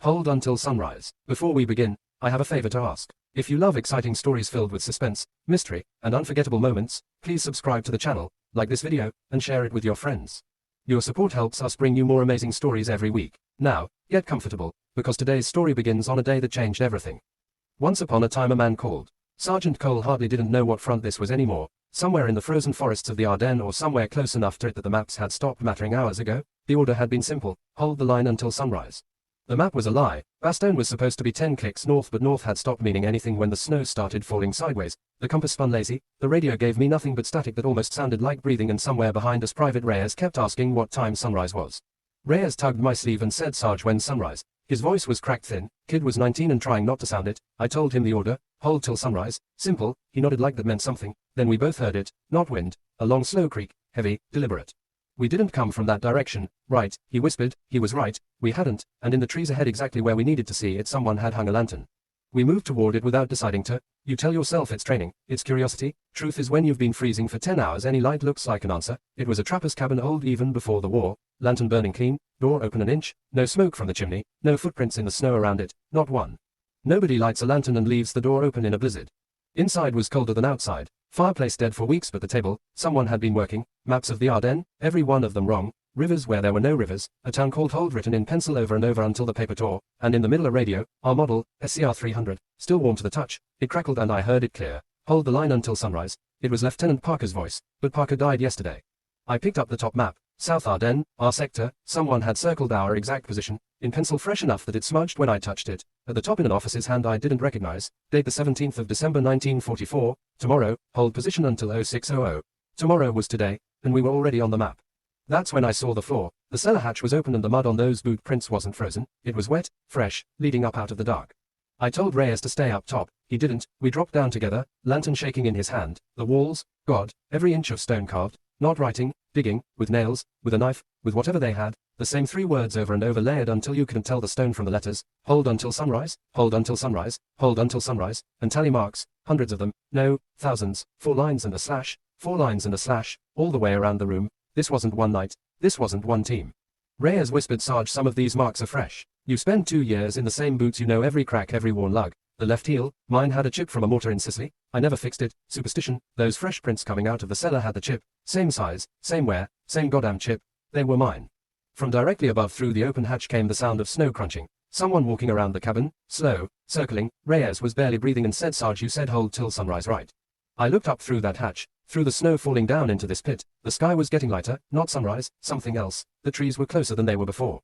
hold until sunrise. Before we begin, I have a favor to ask. If you love exciting stories filled with suspense, mystery, and unforgettable moments, please subscribe to the channel, like this video, and share it with your friends. Your support helps us bring you more amazing stories every week. Now, get comfortable, because today's story begins on a day that changed everything. Once upon a time a man called Sergeant Cole hardly didn't know what front this was anymore. Somewhere in the frozen forests of the Ardennes or somewhere close enough to it that the maps had stopped mattering hours ago, the order had been simple: hold the line until sunrise. The map was a lie. Bastogne was supposed to be 10 clicks north, but north had stopped meaning anything when the snow started falling sideways. The compass spun lazy, the radio gave me nothing but static that almost sounded like breathing, and somewhere behind us Private Reyes kept asking what time sunrise was. Reyes tugged my sleeve and said, "Sarge, when's sunrise?" His voice was cracked thin. Kid was 19 and trying not to sound it. I told him the order: hold till sunrise. Simple. He nodded like that meant something. Then we both heard it. Not wind. A long slow creak. Heavy, deliberate. We didn't come from that direction. Right, he whispered. He was right. We hadn't, and in the trees ahead exactly where we needed to see it someone had hung a lantern. We moved toward it without deciding to. You tell yourself it's training, it's curiosity. Truth is, when you've been freezing for 10 hours any light looks like an answer. It was a trapper's cabin old even before the war. Lantern burning clean, door open an inch, no smoke from the chimney, no footprints in the snow around it, not one. Nobody lights a lantern and leaves the door open in a blizzard. Inside was colder than outside. Fireplace dead for weeks, but the table, someone had been working. Maps of the Ardennes, every one of them wrong. Rivers where there were no rivers. A town called Hold written in pencil over and over until the paper tore. And in the middle a radio, our model, SCR 300, still warm to the touch. It crackled and I heard it clear. Hold the line until sunrise. It was Lieutenant Parker's voice, but Parker died yesterday. I picked up the top map. South Ardennes, our sector. Someone had circled our exact position, in pencil fresh enough that it smudged when I touched it. At the top in an officer's hand I didn't recognize. Date the 17th of December 1944. Tomorrow, hold position until 0600. Tomorrow was today, and we were already on the map. That's when I saw the floor. The cellar hatch was open and the mud on those boot prints wasn't frozen. It was wet, fresh, leading up out of the dark. I told Reyes to stay up top. He didn't. We dropped down together, lantern shaking in his hand. The walls, God, every inch of stone carved. Not writing, digging, with nails, with a knife, with whatever they had, the same 3 words over and over layered until you couldn't tell the stone from the letters. Hold until sunrise, hold until sunrise, hold until sunrise, and tally marks, hundreds of them, no, thousands, 4 lines and a slash, 4 lines and a slash, all the way around the room. This wasn't one night, this wasn't one team. Reyes whispered, "Sarge, some of these marks are fresh. You spend 2 years in the same boots, you know every crack, every worn lug. The left heel, mine had a chip from a mortar in Sicily. I never fixed it. Superstition. Those fresh prints coming out of the cellar had the chip. Same size, same wear, same goddamn chip. They were mine." From directly above through the open hatch came the sound of snow crunching. Someone walking around the cabin, slow, circling. Reyes was barely breathing and said, "Sarge, you said hold till sunrise, right?" I looked up through that hatch, through the snow falling down into this pit. The sky was getting lighter, not sunrise, something else. The trees were closer than they were before.